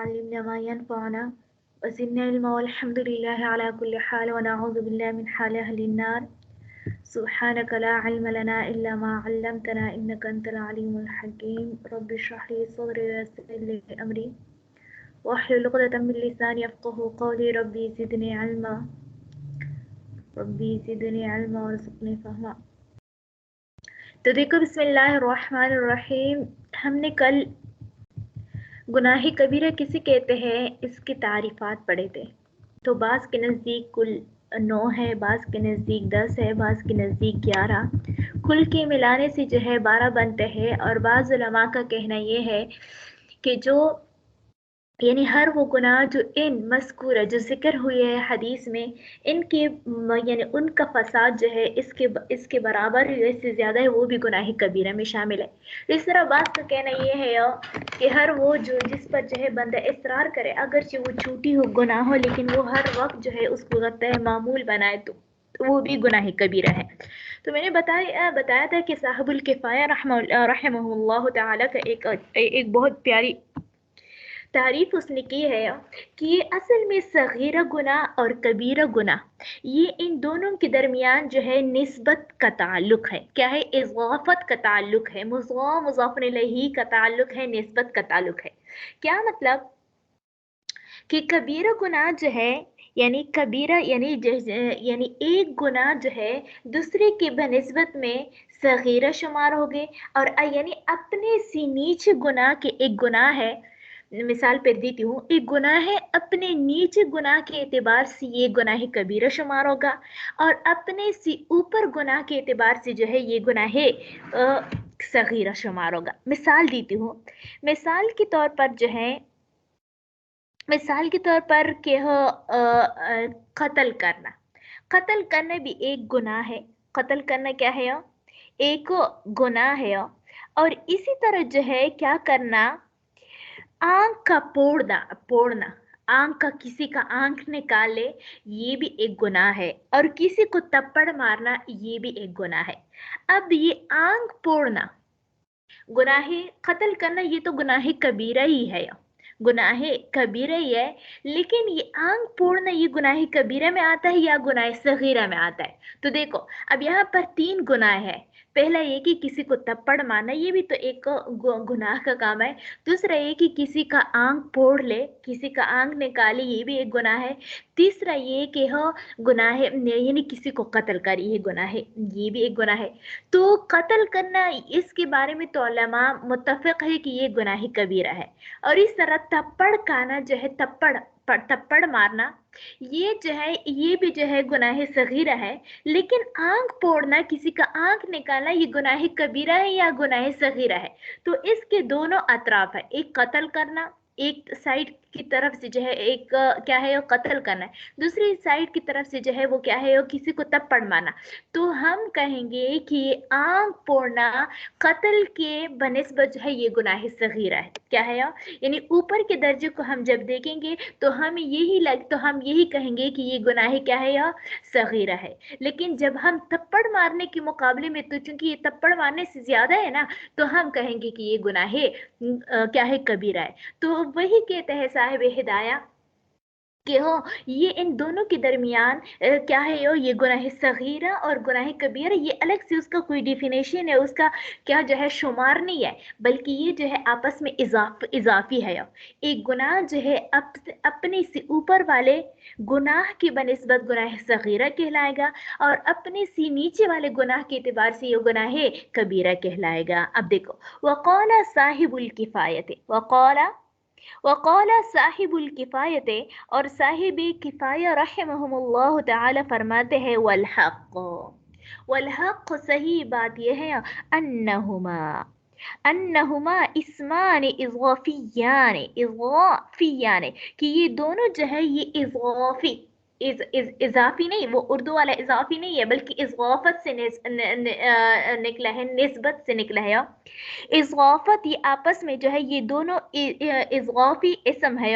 وعلمنا ما ينفعنا وزدنا علما والحمد لله على كل حال ونعوذ بالله من حال أهل النار. سبحانك لا علم لنا إلا ما علمتنا إنك أنت العليم الحكيم. رب اشرح لي صدري ويسر لي أمري واحلل عقدة من لساني يفقهوا قولي. ربي زدني علما وارزقني فهما. تو دیکھو بسم اللہ الرحمن الرحیم، ہم نے کل گناہ کبیرہ کسی کہتے ہیں اس کی تعریفات پڑھے تھے. تو بعض کے نزدیک کل 9 ہے، بعض کے نزدیک 10 ہے، بعض کے نزدیک 11. کل کے ملانے سے جو ہے 12 بنتے ہیں. اور بعض علماء کا کہنا یہ ہے کہ جو یعنی ہر وہ گناہ جو ان مذکورہ جو ذکر ہوئے ہے حدیث میں، ان کے یعنی ان کا فساد جو ہے اس کے برابر یا اس سے زیادہ ہے، وہ بھی گناہ کبیرہ میں شامل ہے. اس طرح بعض کا کہنا یہ ہے کہ ہر وہ جس پر جو ہے بندہ اصرار کرے، اگرچہ وہ چھوٹی ہو گناہ ہو، لیکن وہ ہر وقت جو ہے اس کو معمول بنائے تو وہ بھی گناہ کبیرہ ہے. تو میں نے بتایا تھا کہ صاحب الکفایہ رحمہ اللہ تعالیٰ کا ایک بہت پیاری تعریف اس نے کی ہے کہ یہ اصل میں صغیرہ گناہ اور کبیرہ گناہ، یہ ان دونوں کے درمیان جو ہے نسبت کا تعلق ہے. کیا ہے؟ اضافت کا تعلق ہے، مضاف الیہ کا تعلق ہے، نسبت کا تعلق ہے. کیا مطلب کہ کبیرہ گناہ جو ہے یعنی کبیرہ یعنی ایک گناہ جو ہے دوسرے کے بنسبت میں صغیرہ شمار ہوگے، اور یعنی اپنے سے نیچے گناہ کے ایک گناہ ہے. مثال پر دیتی ہوں، ایک گناہ ہے اپنے نیچے گناہ کے اعتبار سے یہ گناہ کبیرہ شمار ہوگا، اور اپنے سے اوپر گناہ کے اعتبار سے جو ہے یہ گناہ صغیرہ شمار ہوگا. مثال دیتی ہوں، مثال کے طور پر کہ قتل کرنا بھی ایک گناہ ہے. قتل کرنا کیا ہے؟ ایک گناہ ہے. اور اسی طرح جو ہے کیا کرنا، آنکھ کا پوڑنا، آنکھ کا کسی کا آنکھ نکالے، یہ بھی ایک گناہ ہے. اور کسی کو تپڑ مارنا، یہ بھی ایک گناہ ہے. اب یہ آنکھ پوڑنا گناہ، قتل کرنا یہ تو گناہ کبیرہ ہی ہے، گناہ کبیرہ ہی ہے. لیکن یہ آنکھ پوڑنا یہ گناہ کبیرہ میں آتا ہے یا گناہ صغیرہ میں آتا ہے؟ تو دیکھو اب یہاں پر 3 گناہ ہے. پہلا یہ کہ کسی کو تپڑ مارنا، یہ بھی تو ایک گناہ کا کام ہے. دوسرا یہ کہ کسی کا آنکھ پھوڑ لے، کسی کا آنکھ نکالے، یہ بھی ایک گناہ ہے. تیسرا یہ کہ گناہ یعنی کسی کو قتل کر، یہ گناہ ہے، یہ بھی ایک گناہ ہے. تو قتل کرنا اس کے بارے میں تو علماء متفق ہے کہ یہ گناہ کبیرہ ہے. اور اس طرح تپڑ کھانا جو ہے، تپڑ مارنا، یہ جو ہے یہ بھی جو ہے گناہ صغیرہ ہے. لیکن آنکھ پھوڑنا، کسی کا آنکھ نکالنا، یہ گناہ کبیرہ ہے یا گناہ صغیرہ ہے؟ تو اس کے دونوں اطراف ہے، ایک قتل کرنا، ایک سائڈ کی طرف سے جو ہے ایک کیا ہے وہ قتل کرنا ہے، دوسری سائڈ کی طرف سے جو ہے وہ کیا ہے وہ کسی کو تپڑ مارنا. تو ہم کہیں گے کہ یہ آنکھ پھوڑنا قتل کے بنسبت جو ہے یہ گناہ صغیرہ ہے. کیا ہے؟ یعنی اوپر کے درجے کو ہم جب دیکھیں گے تو ہم یہی کہیں گے کہ یہ گناہ کیا ہے یا صغیرہ ہے. لیکن جب ہم تپڑ مارنے کے مقابلے میں، تو چونکہ یہ تپڑ مارنے سے زیادہ ہے نا، تو ہم کہیں گے کہ یہ گناہ کیا ہے کبیرہ ہے. تو وہی کہتے ہیں صاحب ہدایہ کہ یہ ان دونوں کے درمیان کیا ہے یہ گناہ صغیرہ اور گناہ کبیرہ، یہ الگ سے اس کا کوئی ڈیفینیشن ہے، اس کا کیا جو ہے شمار نہیں ہے، بلکہ یہ جو ہے آپس میں اضافی ہے. ایک گناہ جو ہے اپنے سے اوپر والے گناہ کی بنسبت گناہ صغیرہ کہلائے گا، اور اپنے سے نیچے والے گناہ کے اعتبار سے یہ گناہ کبیرہ کہلائے گا. اب دیکھو، وقال صاحب الکفایت، وقال صاحب الکفایت، اور صاحب کفایہ رحمہم اللہ تعالی فرماتے ہیں، والحق صحیح بات یہ ہے، انہما اسمان اضافیان، کہ یہ دونوں جو ہے یہ اضافی نہیں، وہ اردو والا اضافی نہیں ہے، بلکہ اضافت سے نکلا ہے، نسبت سے نکلا ہے. اضافت یہ آپس میں جو ہے یہ دونوں اضافی اسم ہے،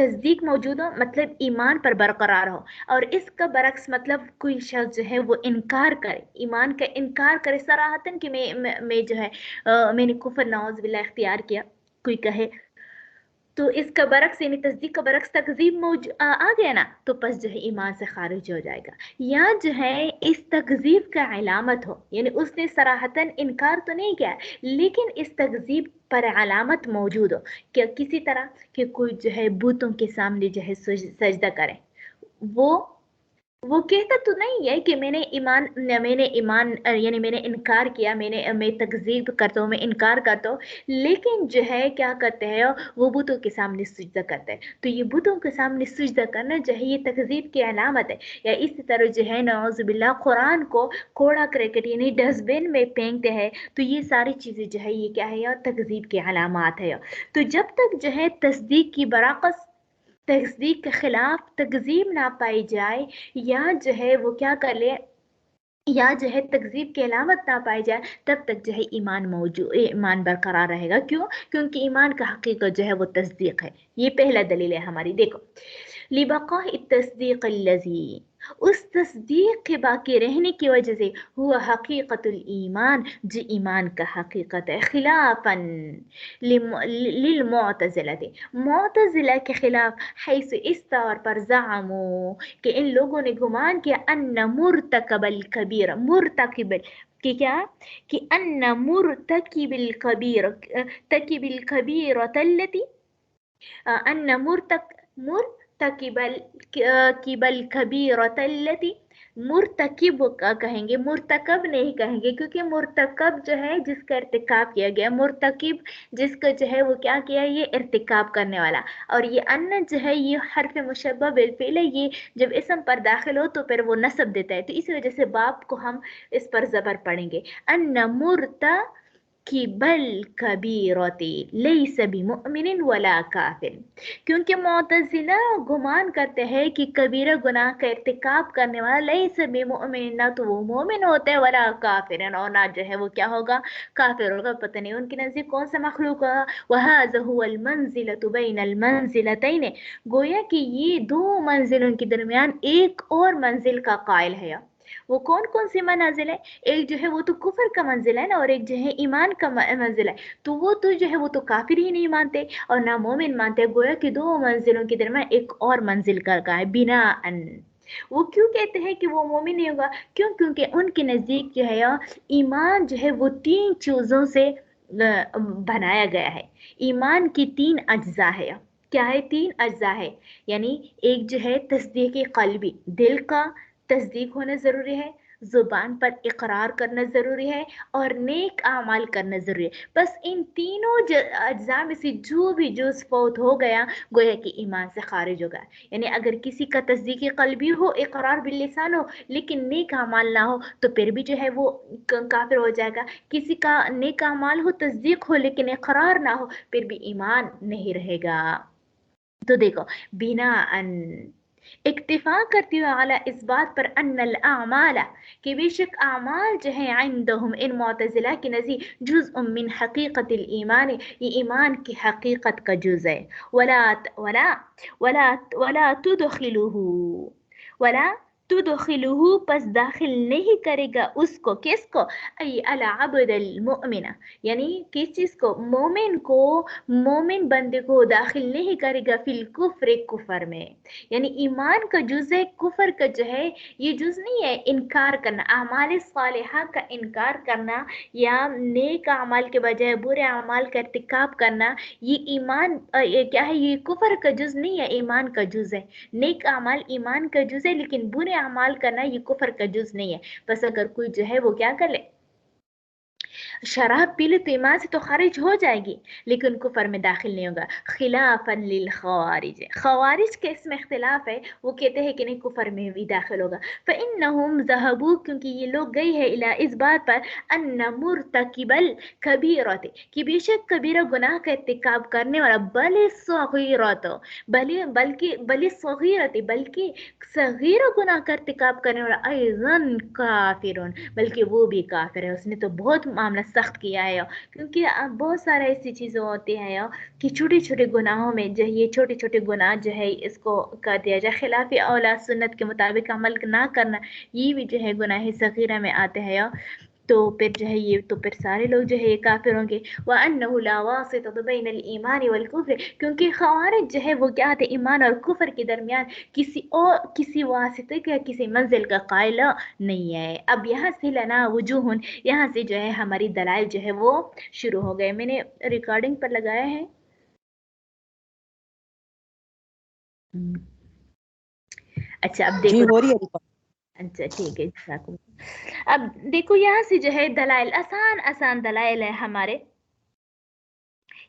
تصدیق موجود ہو مطلب ایمان پر برقرار ہو، اور اس کا برعکس مطلب کوئی شخص جو ہے وہ انکار کرے، ایمان کا انکار کرے صراحتاً کہ میں جو ہے میں نے کفر نعوذ باللہ اختیار کیا، کوئی کہے تو اس کا برعکس یعنی تصدیق کا برعکس تکذیب آ گیا نا، تو پس جو ہے ایمان سے خارج ہو جائے گا، یا جو ہے اس تکذیب کا علامت ہو، یعنی اس نے صراحتاً انکار تو نہیں کیا لیکن اس تکذیب پر علامت موجود ہو کہ کسی طرح کہ کوئی جو ہے بتوں کے سامنے جو ہے سجدہ کرے، وہ کہتا تو نہیں ہے کہ میں نے ایمان یعنی میں نے انکار کیا، میں تکذیب کرتا ہوں، میں انکار کرتا ہوں، لیکن جو ہے کیا کرتے ہیں وہ بتوں کے سامنے سجدہ کرتے ہیں، تو یہ بتوں کے سامنے سجدہ کرنا جو ہے یہ تکذیب کی علامت ہے، یا اسی طرح جو ہے نعوذ باللہ قرآن کو کوڑا کرکٹ یعنی ڈسٹ بن میں پھینکتے ہیں، تو یہ ساری چیزیں جو ہے یہ کیا ہے یا تکذیب کی علامات ہے، تو جب تک جو ہے تصدیق کی برعکس تصدیق کے خلاف تکذیب نہ پائی جائے، یا جو ہے وہ کیا کر لے یا جو ہے تکذیب کی علامت نہ پائی جائے، تب تک جو ہے ایمان برقرار رہے گا، کیونکہ ایمان کا حقیقت جو ہے وہ تصدیق ہے، یہ پہلا دلیل ہے ہماری، دیکھو لبقاء التصدیق الذی، اس تصدیق کے باقی رہنے کی وجہ سے ہوا حقیقت الایمان، جو ایمان کا حقیقت ہے، خلافا للمعتزلہ، معتزلہ کے خلاف، حیث اس طور پر زعموا کہ ان لوگوں نے گمان کیا ان مرتکب الکبیر، کہ کیا کہ ان مرتکب الکبیرۃ التی ان مرتکب الکبیرۃ التی، مرتکب کا کہیں گے، مرتکب نہیں کہیں گے، کیونکہ مرتکب جو ہے جس کا ارتکاب کیا گیا، مرتکب جس کا جو ہے وہ کیا کیا یہ ارتکاب کرنے والا، اور یہ ان جو ہے یہ حرف مشبہ بالفعل ہے، یہ جب اسم پر داخل ہو تو پھر وہ نصب دیتا ہے، تو اسی وجہ سے باپ کو ہم اس پر زبر پڑھیں گے، ان مرتکب الکبیرۃ لیس بمؤمن ولا کافر، کیونکہ معتزلہ گمان کرتے ہیں کہ کبیرہ گناہ کا ارتکاب کرنے والا لیس بمؤمن، نہ تو وہ مومن ہوتا ہے ولا کافر، اور نہ جو ہے وہ کیا ہوگا کافر ہوگا، پتہ نہیں ان کے نزدیک کون سا مخلوق ہوگا، وَهَذَا هُوَ الْمَنزِلَةُ بَيْنَ الْمَنزِلَتَيْنِ، گویا کہ یہ دو منزلوں کے درمیان ایک اور منزل کا قائل ہے، وہ کون کون سی منازل ہے، ایک جو ہے وہ تو کفر کا منزل ہے نا، اور ایک جو ہے ایمان کا منزل ہے، تو وہ تو جو ہے وہ تو کافر ہی نہیں مانتے اور نہ مومن مانتے، گویا کہ دو منزلوں کے درمیان ایک اور منزل کا ہے، بنا ان، وہ کیوں کہتے ہیں کہ وہ مومن نہیں ہوگا، کیونکہ ان کے نزدیک جو ہے ایمان جو ہے وہ 3 چیزوں سے بنایا گیا ہے، ایمان کی 3 اجزاء ہے، کیا ہے 3 اجزاء ہے، یعنی ایک جو ہے تصدیق قلبی، دل کا تصدیق ہونا ضروری ہے، زبان پر اقرار کرنا ضروری ہے، اور نیک اعمال کرنا ضروری ہے، بس ان تینوں اجزاء میں سے جو بھی جز فوت ہو گیا گویا کہ ایمان سے خارج ہوگا، یعنی اگر کسی کا تصدیق قلبی ہو، اقرار باللسان ہو، لیکن نیک اعمال نہ ہو تو پھر بھی جو ہے وہ کافر ہو جائے گا، کسی کا نیک اعمال ہو، تصدیق ہو لیکن اقرار نہ ہو، پھر بھی ایمان نہیں رہے گا، تو دیکھو بنا ان اکتفا کرتی ہوئے اعلیٰ اس بات پر ان الاعمال کہ بے شک اعمال جو ہیں عندهم ان معتزلہ کے نزدیک جزء من حقیقت الایمان، یہ ایمان کی حقیقت کا جز ہے، ولا ولا ولا ولا تدخلوه ولا تدخلوه، پس داخل نہیں کرے گا اس کو، کس کو، ای العبد المؤمن، یعنی کس چیز کو، مومن بندے کو داخل نہیں کرے گا فی الکفر، کفر میں، یعنی ایمان کا جز ہے، کفر کا جو ہے یہ جز نہیں ہے، انکار کرنا، اعمال صالحہ کا انکار کرنا یا نیک اعمال کے بجائے برے اعمال کا ارتکاب کرنا، یہ ایمان کیا ہے، یہ کفر کا جز نہیں ہے، ایمان کا جز ہے، نیک اعمال ایمان کا جز ہے، لیکن برے اعمال کرنا یہ کفر کا جز نہیں ہے، بس اگر کوئی جو ہے وہ کیا کر لے، شراب پی لے تو ایمان سے تو خارج ہو جائے گی لیکن کفر میں داخل نہیں ہوگا، خلافا للخوارج، خوارج کے اس میں اختلاف ہے، وہ کہتے ہیں کہ نہیں کفر میں بھی داخل ہوگا، فإنهم ذهبوا، کیونکہ یہ لوگ گئے ہیں الى اس بات پر ان مرتکب الکبیرۃ، کہ بے شک کبیرہ گناہ کا ارتکاب کرنے والا، بلکہ صغیرہ گناہ کا ارتکاب کرنے والا ایضاً کافرون، بلکہ وہ بھی کافر ہے، اس نے تو بہت معاملہ نا سخت کیا ہے کیونکہ اب بہت سارے ایسی چیزیں ہوتی ہیں کہ چھوٹے چھوٹے گناہوں میں جو یہ چھوٹے چھوٹے گناہ جو ہے اس کو کر دیا جائے، خلاف اولا سنت کے مطابق عمل نہ کرنا، یہ بھی جو ہے گناہ صغیرہ میں آتے ہیں، تو پھر جو ہے یہ تو پھر سارے لوگ جو ہے یہ کافر ہوں گے۔ وَأَنَّهُ لَا وَاسِطَةَ بَيْنَ الْإِيمَانِ وَالْكُفْرِ، کیونکہ خوارج جو ہے وہ کیا تھے، ایمان اور کفر کے درمیان کسی واسطے کا کسی منزل کا قائل نہیں ہے۔ اب یہاں سے لنا وجوہن، یہاں سے جو ہے ہماری دلائل جو ہے وہ شروع ہو گئے۔ میں نے ریکارڈنگ پر لگایا ہے۔ اچھا اب جی دیکھو، ہو رہی ہے۔ اچھا ٹھیک ہے، جزاکم۔ اب دیکھو یہاں سے جو ہے دلائل آسان دلائل ہے ہمارے،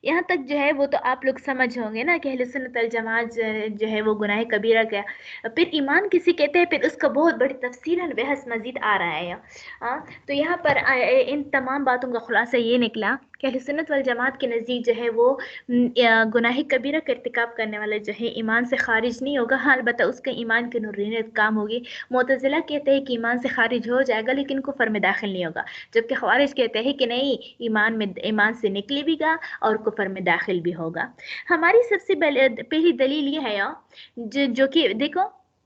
یہاں تک جو ہے وہ تو آپ لوگ سمجھ ہوں گے نا کہ اہل سنت الجماعت جو ہے وہ گناہ کبیرہ کیا، پھر ایمان کسی کہتے ہیں، پھر اس کا بہت بڑی تفصیلاً بحث مزید آ رہا ہے۔ تو یہاں پر ان تمام باتوں کا خلاصہ یہ نکلا کہ اہل سنت والجماعت کے نزدیک جو ہے وہ گناہ کبیرہ کا ارتکاب کرنے والا جو ہے ایمان سے خارج نہیں ہوگا، ہاں البتہ اس کا ایمان کی نورانیت کام ہوگی۔ معتزلہ کہتے ہیں کہ ایمان سے خارج ہو جائے گا لیکن کفر میں داخل نہیں ہوگا، جبکہ خوارج کہتے ہیں کہ نہیں، ایمان سے نکلے بھی گا اور کفر میں داخل بھی ہوگا۔ ہماری سب سے پہلی دلیل یہ ہے جو کہ دیکھو،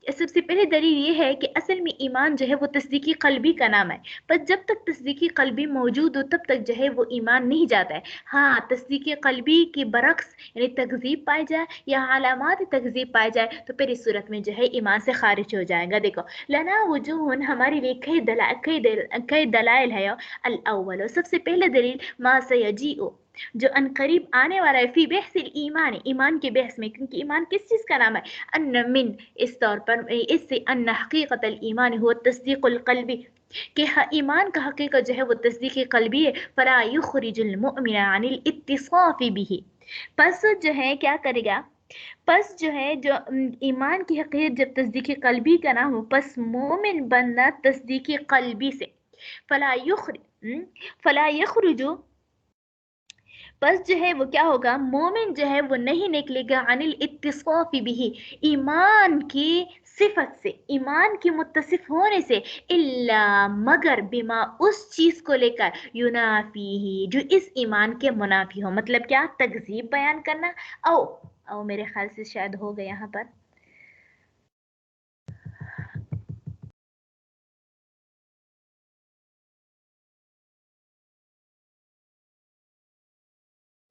سب سے پہلی دلیل یہ ہے کہ اصل میں ایمان جو ہے وہ تصدیقی قلبی کا نام ہے، پر جب تک تصدیقی قلبی موجود ہو تب تک جو ہے وہ ایمان نہیں جاتا ہے۔ ہاں تصدیقی قلبی کے برعکس یعنی تکذیب پائے جائے یا علامات تکذیب پائے جائے تو پھر اس صورت میں جو ہے ایمان سے خارج ہو جائے گا۔ دیکھو لنا وجوہن، ہمارے لیے کئی دلائل ہے۔ الاول، سب سے پہلے دلیل ما سیجیء، جو ان قریب آنے والا ہے، فی بحث الایمان، ایمان کے بحث میں، کیونکہ ایمان کس چیز کا نام ہے، ان من، اس طور پر اس سے ان حقیقت الایمان ہوا تصدیق القلبی، کہ ایمان کا حقیقت جو ہے وہ تصدیق قلبی ہے۔ فلا یخرج المؤمن عن الاتصاف به، پس جو ہے کیا کرے گا، پس جو ہے جو ایمان کی حقیقت جب تصدیقی قلبی کا نام ہو، پس مومن بننا تصدیقی قلبی سے، فلا یخرج، پس جو ہے وہ کیا ہوگا، مومن جو ہے وہ نہیں نکلے گا عن الاتصاف به، ایمان کی صفت سے، ایمان کی متصف ہونے سے، الا مگر بما، اس چیز کو لے کر، ینافیہ، جو اس ایمان کے منافی ہو، مطلب کیا، تکذیب بیان کرنا، او میرے خیال سے شاید ہو گیا یہاں پر،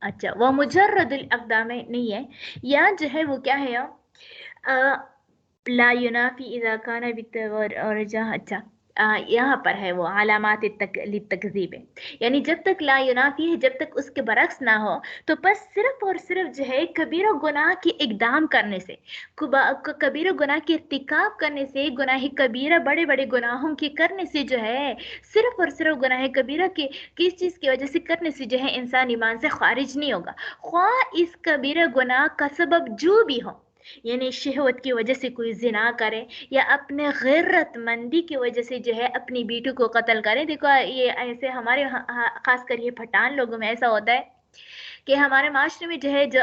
اچھا وہ مجرد الاقدام نہیں ہے، یا جو ہے وہ کیا ہے، لا ینافی اذا کان اور جہاں، اچھا یہاں پر ہے وہ علامات للتکذیب، یعنی جب تک لا ینافی ہے، جب تک اس کے برعکس نہ ہو، تو بس صرف اور صرف جو ہے کبیرہ گناہ کی اقدام کرنے سے، کبیرہ گناہ کے ارتکاب کرنے سے، گناہ کبیرہ بڑے بڑے گناہوں کے کرنے سے جو ہے، صرف اور صرف گناہ کبیرہ کے کس چیز کی وجہ سے کرنے سے جو ہے انسان ایمان سے خارج نہیں ہوگا، خواہ اس کبیرہ گناہ کا سبب جو بھی ہو، یعنی شہوت کی وجہ سے کوئی زنا کرے، یا اپنے غیرت مندی کی وجہ سے جو ہے اپنی بیٹی کو قتل کرے۔ دیکھو یہ ایسے ہمارے خاص کر یہ پٹھان لوگوں میں ایسا ہوتا ہے کہ ہمارے معاشرے میں جو ہے جو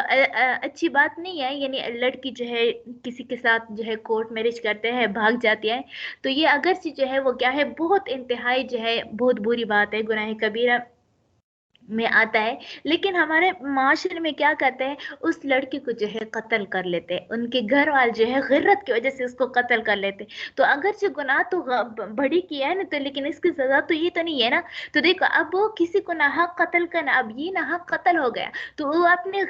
اچھی بات نہیں ہے، یعنی لڑکی جو ہے کسی کے ساتھ جو ہے کورٹ میرج کرتے ہیں، بھاگ جاتی ہے، تو یہ اگرچہ جو ہے وہ کیا ہے، بہت انتہائی جو ہے بہت بری بات ہے، گناہ کبیرہ میں آتا ہے، لیکن ہمارے معاشرے میں کیا کرتے ہیں، اس لڑکی کو جو ہے قتل کر لیتے ہیں، ان کے گھر والے جو ہے غیرت کی وجہ سے اس کو قتل کر لیتے، تو اگرچہ گناہ تو بڑی کیا ہے نا، تو لیکن اس کی سزا تو یہ تو نہیں ہے نا۔ تو دیکھو اب وہ کسی کو ناحق قتل کرنا، اب یہ ناحق قتل ہو گیا تو وہ اپنے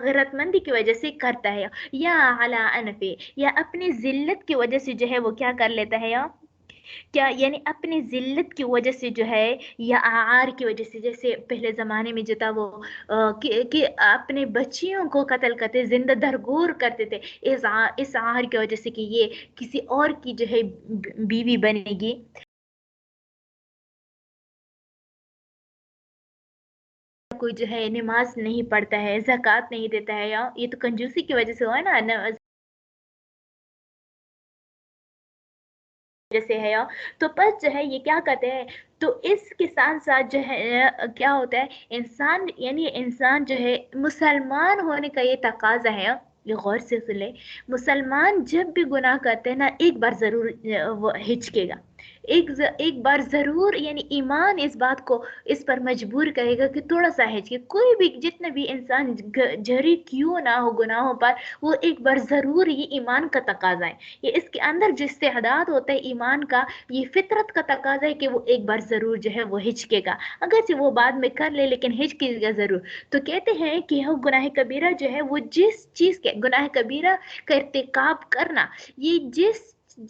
غیرت مندی کی وجہ سے کرتا ہے، یا علی انفی، یا اپنی ذلت کی وجہ سے جو ہے وہ کیا کر لیتا ہے، یا کیا، یعنی اپنی ذلت کی وجہ سے جو ہے، یا عار کی وجہ سے، جیسے پہلے زمانے میں جو تھا وہ کہ اپنے بچیوں کو قتل کرتے، زندہ درگور کرتے تھے، اس عار کی وجہ سے کہ یہ کسی اور کی جو ہے بیوی بنے گی، کوئی جو ہے نماز نہیں پڑھتا ہے، زکوٰۃ نہیں دیتا ہے، یا یہ تو کنجوسی کی وجہ سے ہوا نا، جیسے ہے، تو بس جو ہے یہ کیا کرتے ہیں، تو اس کے ساتھ ساتھ جو ہے کیا ہوتا ہے، انسان یعنی انسان جو ہے مسلمان ہونے کا یہ تقاضا ہے، یہ غور سے سن لے، مسلمان جب بھی گناہ کرتے ہیں نا، ایک بار ضرور وہ ہچکے گا، ایک بار ضرور یعنی ایمان اس بات کو اس پر مجبور کرے گا کہ تھوڑا سا ہج کے کوئی بھی جتنا بھی انسان جری کیوں نہ ہو گناہوں پر، وہ ایک بار ضرور، یہ ایمان کا تقاضا ہے، یہ اس کے اندر جو استعداد ہوتا ہے ایمان کا، یہ فطرت کا تقاضا ہے کہ وہ ایک بار ضرور جو ہے وہ ہچکے گا، اگرچہ وہ بعد میں کر لے لیکن ہچکے گا ضرور۔ تو کہتے ہیں کہ وہ گناہ کبیرہ جو ہے وہ جس چیز کے گناہ کبیرہ کا ارتکاب کرنا، یہ جس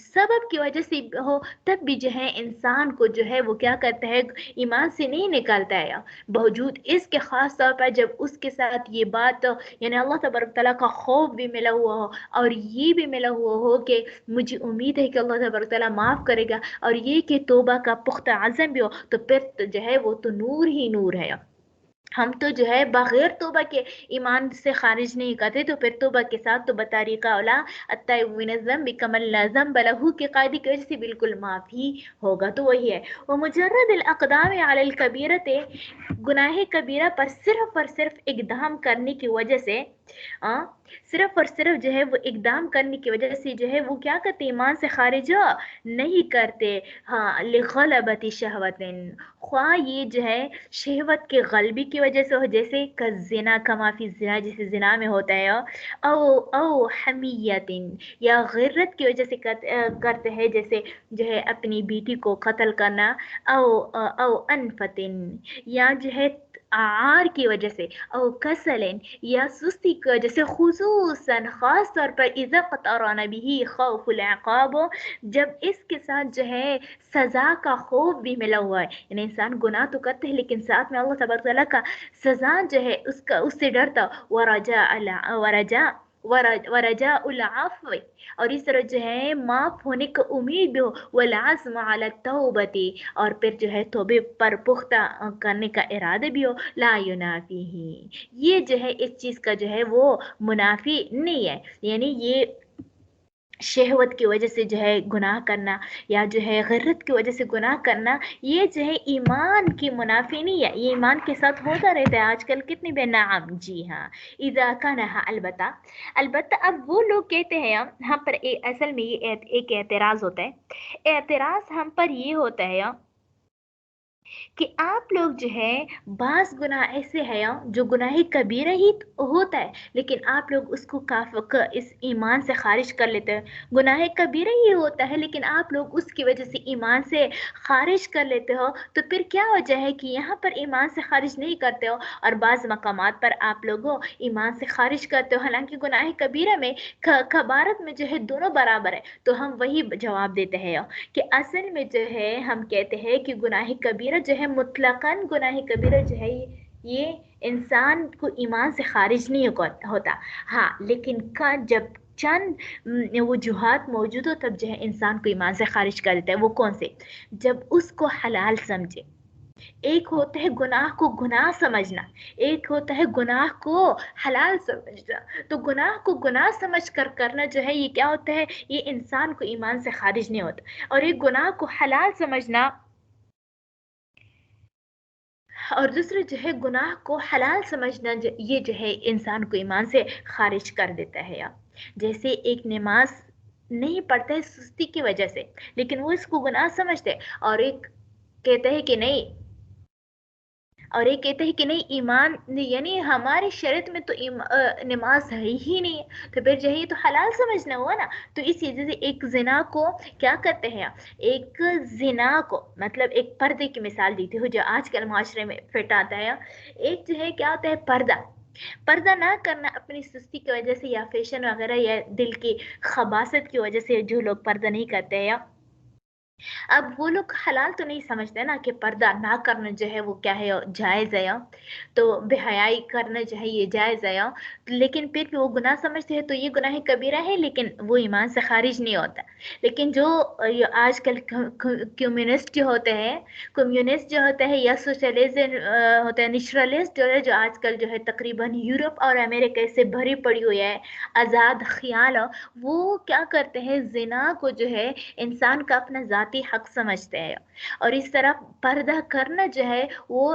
سبب کی وجہ سے ہو، تب بھی جو ہے انسان کو جو ہے وہ کیا کرتا ہے، ایمان سے نہیں نکالتا ہے، باوجود اس کے خاص طور پر جب اس کے ساتھ یہ بات یعنی اللہ تبارک تعالیٰ کا خوف بھی ملا ہوا ہو، اور یہ بھی ملا ہوا ہو کہ مجھے امید ہے کہ اللہ تبارک تعالیٰ معاف کرے گا، اور یہ کہ توبہ کا پختہ عزم بھی ہو، تو پھر جو ہے وہ تو نور ہی نور ہے۔ ہم تو جو ہے بغیر توبہ کے ایمان سے خارج نہیں کرتے، تو پھر توبہ کے ساتھ تو بطریقہ اولا التائب من الذنب کمن لا ذنب له کے قاعدے کی وجہ سے بالکل معاف ہی ہوگا۔ تو وہی ہے، ومجرد الاقدام علی الکبیرت، گناہ کبیرہ پر صرف اور صرف اقدام کرنے کی وجہ سے، صرف اور صرف جو ہے وہ اقدام کرنے کی وجہ سے جو ہے وہ کیا کرتے، ایمان سے خارج نہیں کرتے، ہاں لغلبت شہوت، خواہ یہ جو ہے شہوت کے غلبی کی وجہ سے ہو، جیسے زنا کما فی الزنا، جیسے زنا میں ہوتا ہے، او حمیت، یا غرت کی وجہ سے کرتے ہیں، جیسے جو ہے اپنی بیٹی کو قتل کرنا، او انفت، یا جو ہے عار کی وجہ سے، او کسل، یا سستی کی وجہ سے، خصوصاً خاص طور پر اذا قطران به خوف العقاب، جب اس کے ساتھ جو ہے سزا کا خوف بھی ملا ہوا ہے، یعنی انسان گناہ تو کرتے ہیں لیکن ساتھ میں اللہ تبارک تعالیٰ کا سزا جو ہے اس سے ڈرتا، ورجاء العفو، اور اس طرح جو ہے معاف ہونے کا امید بھی ہو، والعزم علی التوبۃ، اور پھر جو ہے توبے پر پختہ کرنے کا ارادہ بھی ہو، لا ینافیہ، یہ جو ہے اس چیز کا جو ہے وہ منافی نہیں ہے، یعنی یہ شہوت کی وجہ سے جو ہے گناہ کرنا، یا جو ہے غرت کی وجہ سے گناہ کرنا، یہ جو ہے ایمان کی منافی نہیں ہے، یہ ایمان کے ساتھ ہوتا رہتا ہے آج کل کتنی بے نعم، جی ہاں، اذا کانہا، البتہ اب وہ لوگ کہتے ہیں ہم پر اصل میں یہ ایک اعتراض ہوتا ہے، اعتراض ہم پر یہ ہوتا ہے کہ آپ لوگ جو ہے بعض گناہ ایسے ہیں جو گناہ کبیرہ ہی ہوتا ہے لیکن آپ لوگ اس کو اس ایمان سے خارج کر لیتے ہیں، گناہ کبیرہ ہی ہوتا ہے لیکن آپ لوگ اس کی وجہ سے ایمان سے خارج کر لیتے ہو، تو پھر کیا وجہ ہے کہ یہاں پر ایمان سے خارج نہیں کرتے ہو اور بعض مقامات پر آپ لوگوں ایمان سے خارج کرتے ہو، حالانکہ گناہ کبیرہ میں کبارت میں جو ہے دونوں برابر ہے؟ تو ہم وہی جواب دیتے ہیں کہ اصل میں جو ہے ہم کہتے ہیں کہ گناہ کبیرہ جو ہے مطلقاً گناہ کبیرہ جو ہے یہ انسان کو ایمان سے خارج نہیں ہوتا، ہاں لیکن جب چند وجوہات موجود ہو تب جو ہے انسان کو ایمان سے خارج کر دیتا ہے، وہ کون سے؟ جب اس کو حلال سمجھے، ایک ہوتا ہے گناہ کو گناہ سمجھنا، ایک ہوتا ہے گناہ کو حلال سمجھنا، تو گناہ کو گناہ سمجھ کر کرنا جو ہے یہ کیا ہوتا ہے، یہ انسان کو ایمان سے خارج نہیں ہوتا، اور ایک گناہ کو حلال سمجھنا، اور دوسرے جو ہے گناہ کو حلال سمجھنا، یہ جو ہے انسان کو ایمان سے خارج کر دیتا ہے، جیسے ایک نماز نہیں پڑھتا ہے سستی کی وجہ سے لیکن وہ اس کو گناہ سمجھتے، اور ایک کہتا ہے کہ نہیں، اور یہ کہتے ہیں کہ نہیں ایمان یعنی ہماری شریعت میں تو نماز ہے ہی نہیں ہے، تو پھر جو ہے یہ تو حلال سمجھنا ہوا نا۔ تو اس چیز سے ایک زنا کو کیا کرتے ہیں، ایک زنا کو مطلب ایک پردے کی مثال دیتی ہوں جو آج کل معاشرے میں فٹ آتا ہے، ایک جو ہے کیا ہوتا ہے پردہ نہ کرنا اپنی سستی کی وجہ سے یا فیشن وغیرہ یا دل کی خباثت کی وجہ سے جو لوگ پردہ نہیں کرتے ہیں، اب وہ لوگ حلال تو نہیں سمجھتے نا کہ پردہ نہ کرنا جو ہے وہ کیا ہے جائز ہے، تو بے حیائی کرنا جو ہے یہ جائز ہے، لیکن پھر بھی وہ گناہ سمجھتے ہیں، تو یہ گناہ کبیرہ ہے لیکن وہ ایمان سے خارج نہیں ہوتا۔ لیکن جو آج کل کمیونسٹ جو ہوتے ہیں، یا سوشلزم ہوتا ہے، نیچرلسٹ جو ہے، جو آج کل جو ہے تقریباً یورپ اور امریکہ سے بھری پڑی ہوئی ہے آزاد خیال، وہ کیا کرتے ہیں، زنا کو جو ہے انسان کا اپنا ذاتی حق سمجھتے ہیں، اور اس طرح پردہ کرنا جو ہے وہ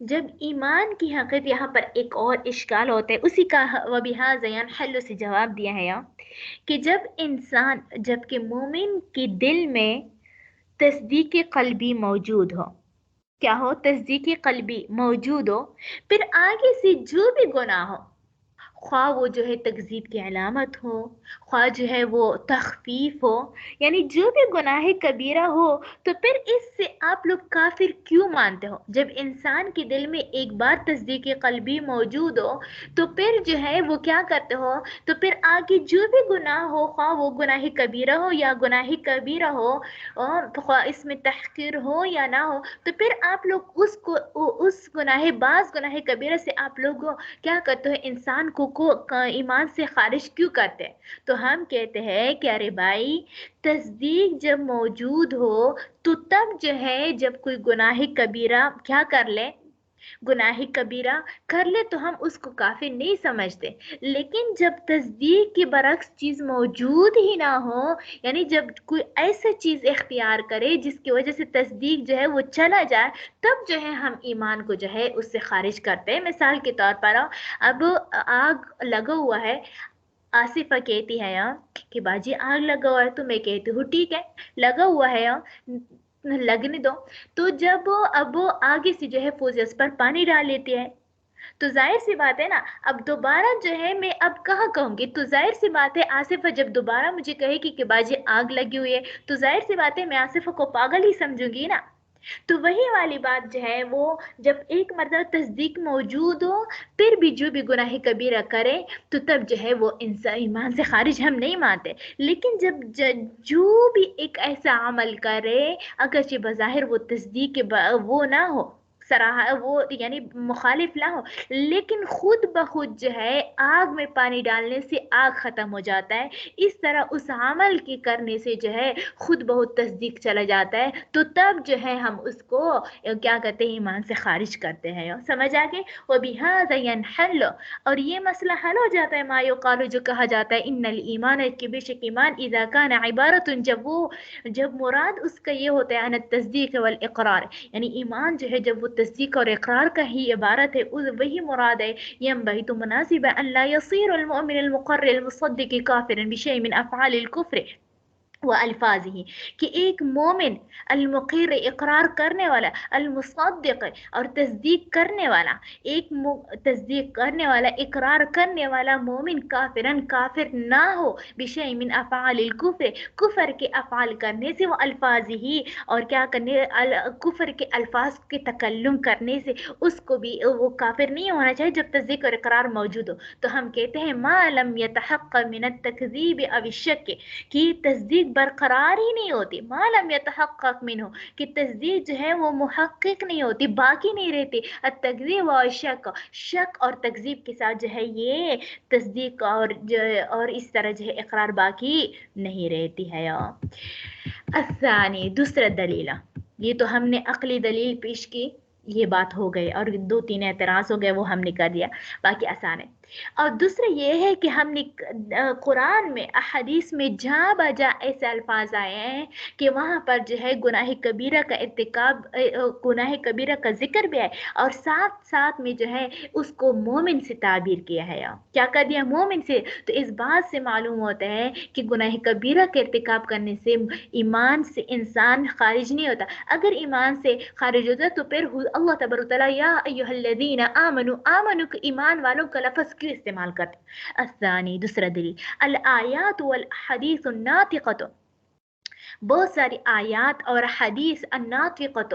جب ایمان کی حقیقت یہاں پر ایک اور اشکال ہوتا ہے، اسی کا وبہذا ينحل سے جواب دیا ہے یہاں کہ جب کہ مومن کے دل میں تصدیق قلبی موجود ہو، کیا ہو؟ تصدیق قلبی موجود ہو، پھر آگے سے جو بھی گناہ ہو، خواہ وہ جو ہے تکذیب کی علامت ہو، خواہ جو ہے وہ تخفیف ہو، یعنی جو بھی گناہ کبیرہ ہو، تو پھر اس سے آپ لوگ کافر کیوں مانتے ہو؟ جب انسان کے دل میں ایک بار تصدیق قلبی موجود ہو تو پھر جو ہے وہ کیا کرتے ہو؟ تو پھر آگے جو بھی گناہ ہو، خواہ وہ گناہ کبیرہ ہو یا گناہ کبیرہ ہو، خواہ اس میں تحقیر ہو یا نہ ہو، تو پھر آپ لوگ اس گناہ کبیرہ سے آپ لوگ کیا کرتے ہو؟ انسان کو ایمان سے خارج کیوں کرتے ہیں؟ تو ہم کہتے ہیں کہ ارے بھائی، تصدیق جب موجود ہو تو تب جو ہے جب کوئی گناہ کبیرہ کیا کر لے، گناہ کبیرہ کر لے، تو ہم اس کو کافر نہیں سمجھتے. لیکن جب تصدیق کے برعکس چیز موجود ہی نہ ہو، یعنی جب کوئی ایسا چیز اختیار کرے جس کی وجہ سے تصدیق جو ہے وہ چلا جائے، تب جو ہے ہم ایمان کو جو ہے اس سے خارج کرتے ہیں. مثال کے طور پر اب آگ لگا ہوا ہے، آصفہ کہتی ہے کہ باجی آگ لگا ہوا ہے، تو میں کہتی ہوں ٹھیک ہے لگا ہوا ہے، لگنے دو. تو جب اب آگے سے جو ہے فوزیس پر پانی ڈال لیتی ہے، تو ظاہر سی بات ہے نا، اب دوبارہ جو ہے میں اب کہاں کہوں گی؟ تو ظاہر سی بات ہے آصفہ جب دوبارہ مجھے کہے گی کہ باجی آگ لگی ہوئی ہے، تو ظاہر سی بات ہے میں آصفہ کو پاگل ہی سمجھوں گی نا. تو وہی والی بات جو ہے وہ جب ایک مرتبہ تصدیق موجود ہو، پھر بھی جو بھی گناہ کبیرہ کرے تو تب جو ہے وہ انسان ایمان سے خارج ہم نہیں مانتے. لیکن جب جو بھی ایک ایسا عمل کرے، اگرچہ بظاہر وہ تصدیق وہ نہ ہو، وہ یعنی مخالف نہ ہو، لیکن خود بخود جو ہے آگ میں پانی ڈالنے سے آگ ختم ہو جاتا ہے، اس طرح اس عمل کے کرنے سے جو ہے خود بہت تصدیق چلا جاتا ہے، تو تب جو ہے ہم اس کو کیا کہتے ہیں؟ ایمان سے خارج کرتے ہیں. سمجھ آگے؟ وَبِهَذَا يَنْحَلُ، اور یہ مسئلہ حل ہو جاتا ہے. ما يقال، جو کہا جاتا ہے ان الایمان، کہ بے شک ایمان اذا كان عبارت، جب مراد اس کا یہ ہوتا ہے عن التصدیق والاقرار، یعنی ایمان جو ہے جب وہ تصدیق اور اقرار کا ہی عبارت ہے، وہی مراد ہے. ينبغي، تو مناسب ہے، ان لا يصير المؤمن المقر المصدق كافرا بشيء من افعال الكفر والفاظه، کہ ایک مومن المقر، اقرار کرنے والا، المصدق، اور تصدیق کرنے والا، تصدیق کرنے والا، اقرار کرنے والا مومن کافرن، کافر نہ ہو بشیء من افعال الکفر، کفر کے افعال کرنے سے، وہ الفاظ ہی، اور کیا کرنے، کفر کے الفاظ کے تکلم کرنے سے، اس کو بھی وہ کافر نہیں ہونا چاہیے جب تصدیق اور اقرار موجود ہو. تو ہم کہتے ہیں ما لم يتحقق من التکذیب او الشک، کہ تصدیق برقرار ہی نہیں ہوتی، ما لم يتحقق منہ، کہ تصدیق جو ہے وہ محقق نہیں ہوتی، باقی نہیں رہتی. التکذیب و شک اور تکذیب کے ساتھ جو ہے یہ تصدیق اور اس طرح جو ہے اقرار باقی نہیں رہتی ہے. الثانی، دوسرا دلیل، یہ تو ہم نے عقلی دلیل پیش کی، یہ بات ہو گئی، اور 2-3 اعتراض ہو گئے وہ ہم نے کر دیا، باقی آسان ہے. اور دوسرا یہ ہے کہ ہم نے قرآن میں، احادیث میں جہاں بجا ایسے الفاظ آئے ہیں کہ وہاں پر جو ہے گناہ کبیرہ کا ارتکاب، گناہ کبیرہ کا ذکر بھی ہے، اور ساتھ ساتھ میں جو ہے اس کو مومن سے تعبیر کیا ہے. کیا کر دیا؟ مومن سے. تو اس بات سے معلوم ہوتا ہے کہ گناہ کبیرہ کا ارتکاب کرنے سے ایمان سے انسان خارج نہیں ہوتا. اگر ایمان سے خارج ہوتا تو پھر اللہ تبارک و تعالیٰ یا ایھا الذین آمنوا، ایمان والوں کا لفظ کیوں استعمال کرتے؟ الثانی، دوسرا دلیل، الآیات والاحادیث الناطقۃ، بہت ساری آیات اور حدیث، الناطقۃ،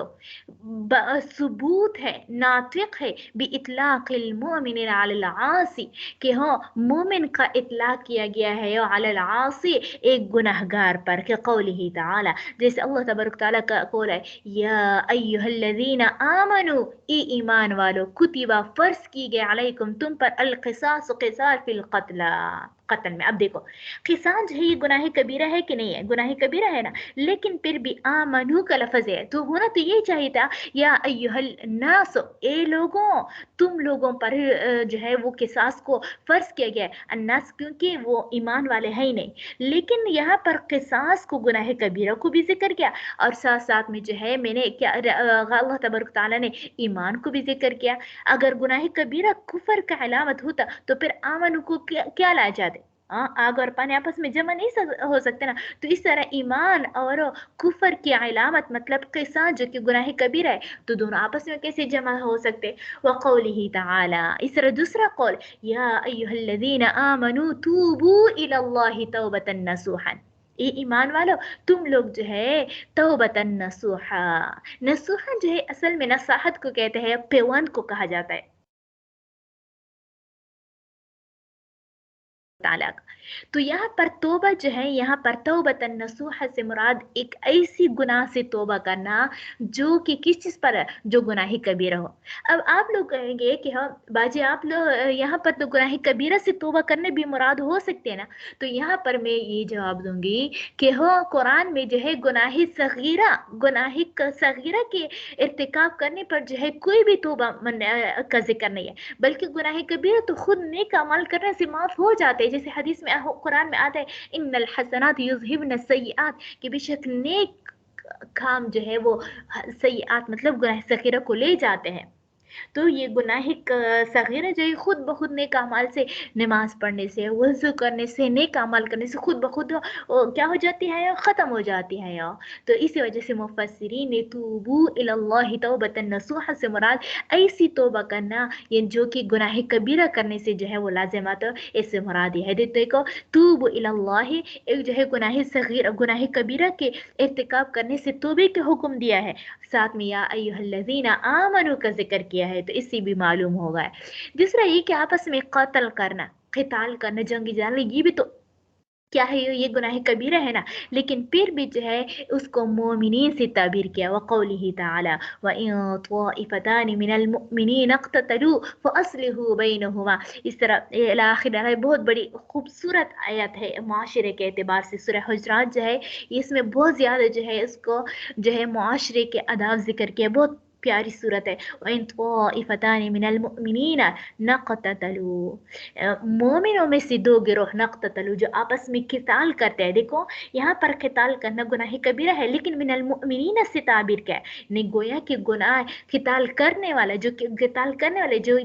ثبوت ہے، ناطق ہے، باطلاق المؤمن علی العاصی، کہ ہاں مومن کا اطلاق کیا گیا ہے علی العاصی، ایک گناہگار پر، کہ قولہ تعالی، جیسے اللہ تبارک تعالیٰ کا قول ہے یا ایھا الذین آمنوا، ایمان والو، کتبہ فرض کی گئے، علیکم تم پر، القصاص، قصاص فی القتلی، قتل میں. اب دیکھو قصاص جو ہے یہ گناہ کبیرہ ہے کہ نہیں ہے؟ گناہ کبیرہ ہے نا، لیکن پھر بھی آمنو کا لفظ ہے تو ہونا تو یہ چاہیے تھا یا ایھا الناس، اے لوگوں، تم لوگوں پر جو ہے وہ قصاص کو فرض کیا گیا ہے. الناس کیونکہ وہ ایمان والے ہیں ہی نہیں، لیکن یہاں پر قصاص کو گناہ کبیرہ کو بھی ذکر کیا، اور ساتھ ساتھ میں جو ہے میں نے کیا اللہ تبارک تعالیٰ نے ایمان کو بھی ذکر کیا. اگر گناہ کبیرہ کفر کا علامت ہوتا تو پھر آمن کو کیا لا جاتے؟ آگ اور پانی آپس میں جمع نہیں ہو سکتے نا. تو اس طرح ایمان اور کفر کی علامت مطلب قصاص جو کہ گناہ کبیرہ ہے، تو دونوں آپس میں کیسے جمع ہو سکتے؟ وقوله تعالی، اس طرح دوسرا قول یا ایھا الذین آمنوا توبوا الی اللہ توبۃ نصوحا، اے ایمان والو تم لوگ جو ہے توبۃ نصوحا، نصوحا جو ہے اصل میں نصاحت کو کہتے ہیں، پیوند کو کہا جاتا ہے تعالیٰ کا. تو یہاں پر توبہ جو ہے، یہاں پر توبۃ نصوحہ سے مراد ایک ایسی گناہ سے توبہ کرنا جو کہ کس چیز پر ہے؟ جو گناہ کبیرہ ہو. اب آپ لوگ کہیں گے کہ ہاں باجی آپ لوگ یہاں پر تو گناہ کبیرہ سے توبہ کرنے بھی مراد ہو سکتے ہیں نا. تو یہاں پر میں یہ جواب دوں گی کہ ہاں قرآن میں جو ہے گناہ صغیرہ کے ارتکاب کرنے پر جو ہے کوئی بھی توبہ کا ذکر نہیں ہے، بلکہ گناہ کبیرہ تو خود نیک عمل کرنے سے معاف ہو جاتے ہیں. جیسے حدیث میں قرآن میں آتا ہے ان الحسنات یذہبن السیئات، کہ بے شک نیک کام جو ہے وہ سیئات مطلب گناہ صغیرہ کو لے جاتے ہیں. تو یہ گناہ صغیرہ جو ہے خود بخود نیک اعمال سے، نماز پڑھنے سے، وضو کرنے سے، نیک اعمال کرنے سے خود بخود کیا ہو جاتی ہے؟ ختم ہو جاتی ہے. تو اسی وجہ سے مفسرین نے توبو الی اللہ توبۃ نصوحا سے مراد ایسی توبہ کرنا یہ جو کہ گناہ کبیرہ کرنے سے جو ہے وہ لازمات، اس سے مراد یہ ہے. دیکھو توبو الی اللہ ایک جو ہے گناہ کبیرہ کے ارتکاب کرنے سے توبے کے حکم دیا ہے، ساتھ میں یا ایھا الذین آمنوا کا ذکر کیا ہے، تو اس سے بھی معلوم ہوگا. دوسرا یہ کہ آپس میں قتل کرنا، قتال کرنا، جنگی جانا، یہ بھی تو کیا ہے؟ یہ گناہ کبیرہ ہے نا، لیکن پھر بھی جو ہے اس کو مومنین سے تعبیر کیا. وقوله تعالی وَإِن طَائِفَتَانِ مِنَ الْمُؤْمِنِينَ اقْتَتَلُوا فَأَصْلِحُوا بَيْنَهُمَا. اس طرح آخر بہت بڑی خوبصورت آیت ہے معاشرے کے اعتبار سے. سورہ حجرات جو ہے اس میں بہت زیادہ جو ہے اس کو جو ہے معاشرے کے آداب ذکر کیا، بہت پیاری صورت ہے. وَإِن طَائِفَتَانِ مِنَ الْمُؤْمِنِينَ نَقْتَتَلُوا، مومنوں میں سے دو گروہ، نقتتلوا جو آپس میں قتال کرتے ہیں. دیکھو یہاں پر قتال کرنا گناہ کبیرہ ہے، لیکن من المؤمنین سے تعبیر کیا ہے؟ نہیں گویا کہ گناہ قتال کرنے والا جو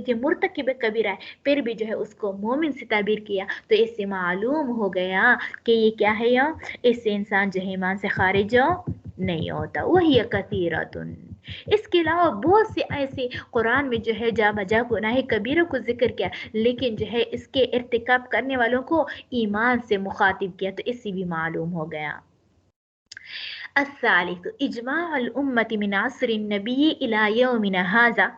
کہ مرتکب کبیرہ ہے، پھر بھی جو ہے اس کو مومن سے تعبیر کیا. تو اس سے معلوم ہو گیا کہ یہ کیا ہے، اس سے انسان جو ہے ایمان سے خارج نہیں ہوتا. وہی کثیرۃ، اس کے علاوہ بہت سے ایسے قرآن میں جو ہے جا بجا گناہ کبیرہ کو ذکر کیا، لیکن جو ہے اس کے ارتکاب کرنے والوں کو ایمان سے مخاطب کیا. تو اس سے بھی معلوم ہو گیا. الثالث اجماع الامت من عصر النبی الى یومنا هذا،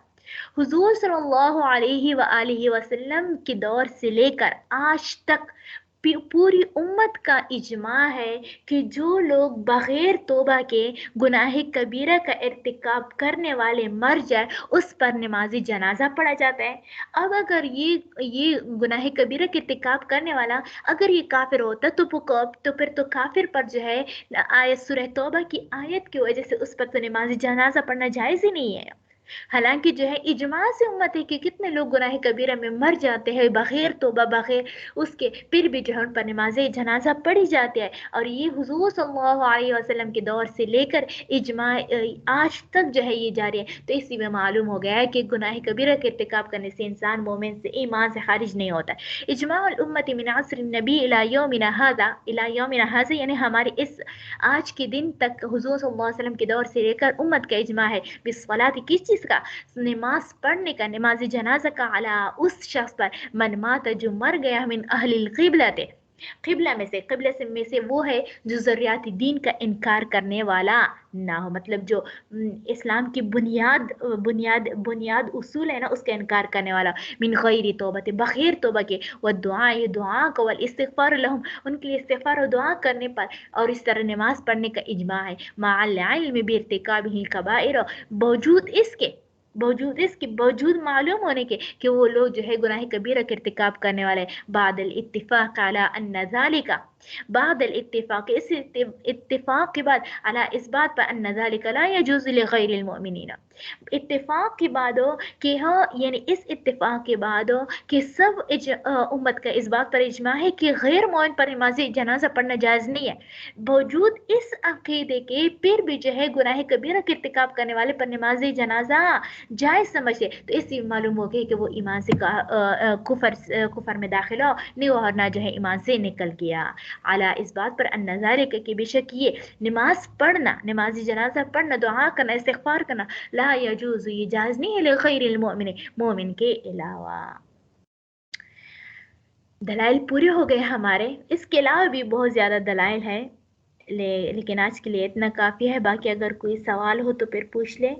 حضور صلی اللہ علیہ وآلہ وسلم کے دور سے لے کر آج تک پوری امت کا اجماع ہے کہ جو لوگ بغیر توبہ کے گناہ کبیرہ کا ارتکاب کرنے والے مر جائے اس پر نماز جنازہ پڑھا جاتا ہے. اب اگر یہ گناہ کبیرہ کے ارتکاب کرنے والا اگر یہ کافر ہوتا تو پھر تو کافر پر جو ہے آیت سورہ توبہ کی آیت کی وجہ سے اس پر تو نماز جنازہ پڑھنا جائز ہی نہیں ہے. حالانکہ جو ہے اجماع سے امت ہے کہ کتنے لوگ گناہ کبیرہ میں مر جاتے ہیں بغیر توبہ، بغیر اس کے، پھر بھی جو ہے ان پر نماز جنازہ پڑھی جاتی ہے. اور یہ حضور صلی اللہ علیہ وسلم کے دور سے لے کر اجماع آج تک جو ہے یہ جاری ہے. تو اسی میں معلوم ہو گیا ہے کہ گناہ کبیرہ کے ارتکاب کرنے سے انسان مومن سے ایمان سے خارج نہیں ہوتا. اجماع الامت من عصر النبی الی یومنا هذا یعنی ہمارے اس آج کے دن تک حضور صلی اللہ علیہ وسلم کے دور سے لے کر امت کا اجماع ہے. بالصلاۃ، کس چیز کا؟ نماز پڑھنے کا، نماز جنازہ کا، علی اس شخص پر من مات جو مر گیا، من اہل القبلہ، قبلہ میں سے وہ ہے جو ضروریات دین کا انکار کرنے والا نہ ہو، مطلب جو اسلام کی بنیاد اصول ہے نا اس کا انکار کرنے والا. من غیر توبہ، بغیر توبہ کے، والدعاء، دعا کو، والاستغفار لهم، ان کے لیے استغفار و دعا کرنے پر، اور اس طرح نماز پڑھنے کا اجماع ہے. مع العلم بارتکابہ الکبائر، باوجود اس کے باوجود اس کے باوجود معلوم ہونے کے کہ وہ لوگ جو ہے گناہ کبیرہ کا ارتکاب کرنے والے بعد الاتفاق علی ان ذالک، بعد الاتفاق اس اتفاق کے بعد علی اس بات پر ان ذالک لا يجوز لغیر المؤمنین، اتفاق کے بعد ہو کہ ہاں یعنی اس اتفاق کے بعد ہو کہ سب امت کا اس بات پر اجماع ہے کہ غیر مومن پر نماز جنازہ پڑھنا جائز نہیں ہے، باوجود اس عقیدے کے پھر بھی جو ہے گناہ کبیرہ کے ارتکاب کرنے والے پر نماز جنازہ جائز سمجھے، تو اس سے معلوم ہو گئی کہ وہ ایمان سے کفر میں داخل ہو نہیں اور نہ جو ہے ایمان سے نکل گیا، اعلیٰ اس بات پر ان ذالک کہ بے شک یہ نماز پڑھنا، نماز جنازہ پڑھنا، دعا کرنا، استغفار کرنا، لا یجوز یہ جائز نہیں ہے لغیر المؤمن مومن کے علاوہ۔ دلائل پورے ہو گئے ہمارے، اس کے علاوہ بھی بہت زیادہ دلائل ہیں لیکن آج کے لیے اتنا کافی ہے، باقی اگر کوئی سوال ہو تو پھر پوچھ لیں۔